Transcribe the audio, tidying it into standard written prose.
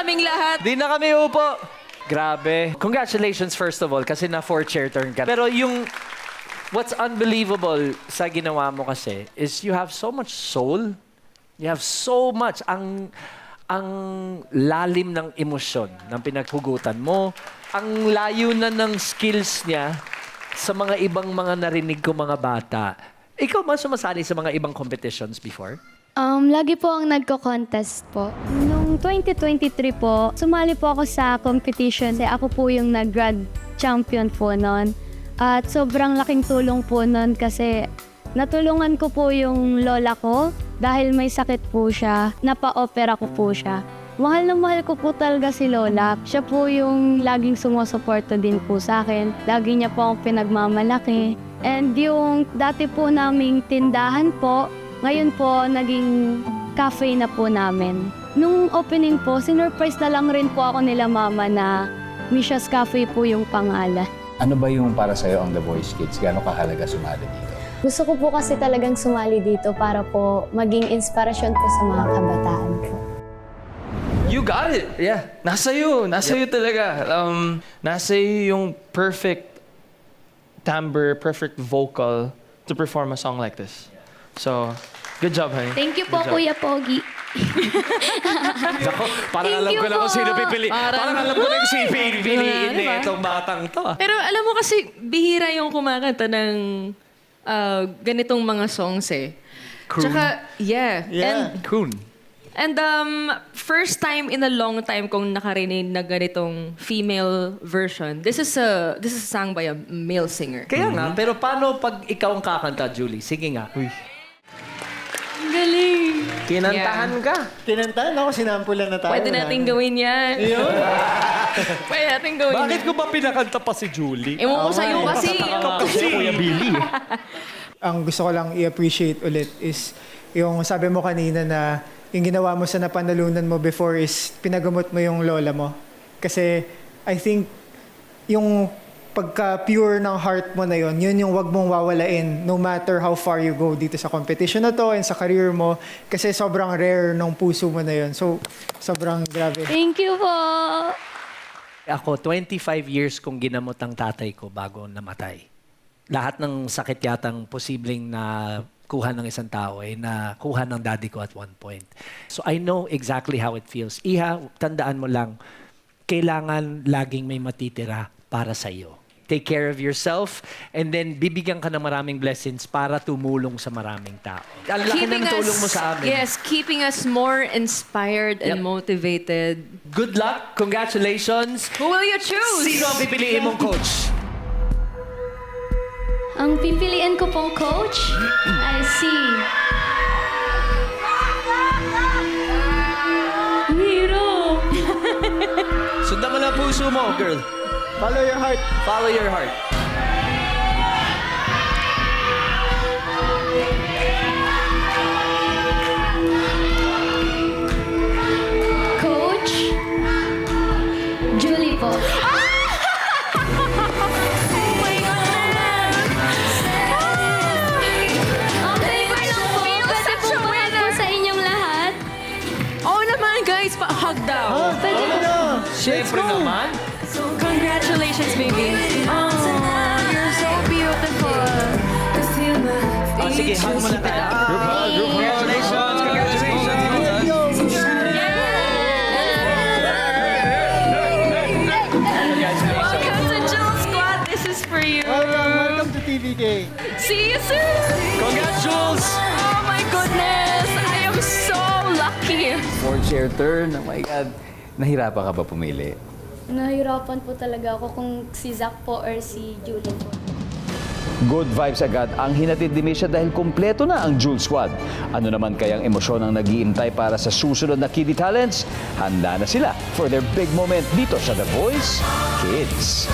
kaming lahat. Di na kami upo. Grabe. Congratulations first of all kasi na 4 chair turn ka. Pero yung what's unbelievable sa ginawa mo kasi is you have so much soul. You have so much. Ang lalim ng emosyon ng pinaghugutan mo. Ang layo na ng skills niya sa mga ibang mga narinig ko mga bata. Ikaw ba sumasali sa mga ibang competitions before? Lagi po ang nagko-contest po. Noong 2023 po, sumali po ako sa competition. Ako po yung nag-grand champion po noon. At sobrang laking tulong po noon kasi natulungan ko po yung lola ko dahil may sakit po siya. Napa-opera ko po siya. Mahal na mahal ko po talaga si Lola. Siya po yung laging sumusuporta din po sa akin. Lagi niya po akong pinagmamalaki. And yung dati po naming tindahan po, ngayon po naging cafe na po namin. Nung opening po, sinurprise na lang rin po ako nila mama na Misha's Cafe po yung pangalan. Ano ba yung para sa'yo ang The Voice Kids? Gaano kahalaga sumali dito? Gusto ko po kasi talagang sumali dito para po maging inspirasyon po sa mga kabataan po. You got it. Yeah. Nasa iyo talaga. Nasa iyo yung perfect timbre, perfect vocal to perform a song like this. So, good job, honey. Thank you po, Kuya Pogi. Ako, parang alam ko na kung sino pipili. Parang alam ko na kung sino pipiliin na itong batang to. Pero alam mo kasi, bihira yung kumakanta ng ganitong mga songs eh. Croon. Tsaka, yeah. Croon. And first time in a long time kong nakarinig na ganitong female version. This is sung by a male singer. Kaya nga, pero paano pag ikaw ang kakanta, Julie? Sige nga. Galing. Kinantahan ka. Kinantahan ako, sinampulan na tayo. Pwede natin gawin yan. Pwede natin gawin yan. Bakit ko ba pinakanta pa si Julie? Ewan ko sa'yo kasi. Kasi Kuya Billy. Ang gusto ko lang i-appreciate ulit is yung sabi mo kanina na yung ginawa mo sa napanalunan mo before is pinagamot mo yung lola mo. Kasi I think yung pagka-pure ng heart mo na yun yung wag mong wawalain no matter how far you go dito sa competition na to and sa career mo. Kasi sobrang rare ng puso mo na yun. So, sobrang grabe. Thank you po! Ako, 25 years kong ginamot ang tatay ko bago namatay. Lahat ng sakit yatang posibleng na kuha ng isang tao ay nakuha ng daddy ko at one point. So I know exactly how it feels. Iha, tandaan mo lang, kailangan laging may matitira para sa iyo. Take care of yourself and then bibigyan ka ng maraming blessings para tumulong sa maraming tao. Ang laki ng tulong mo sa amin. Yes, keeping us more inspired and motivated. Good luck. Congratulations. Who will you choose? Sino ang pipiliin mong coach? Ang pipiliin ko pong coach ay si Miro. Sundan mo lang puso mo, girl. Follow your heart. Follow your heart. Coach Julie po. Guys, pa-hug daw. Siyempre naman. Congratulations, baby. Oh, you're so beautiful. Sige, hug mo na kita. Group hug. Congratulations. Welcome to Jules Squad. This is for you. Welcome to TVK. See you soon. Congrats, Jules. Oh my goodness. I am so lucky. 4-chair turn. Oh my God. Nahirapan ka ba pumili? Nahirapan po talaga ako kung si Zach po or si Julie po. Good vibes agad ang hinatid ni Misha dahil kumpleto na ang Jules Squad. Ano naman kayang emosyon ang nag-iintay para sa susunod na Kiddie Talents? Handa na sila for their big moment dito sa The Voice Kids.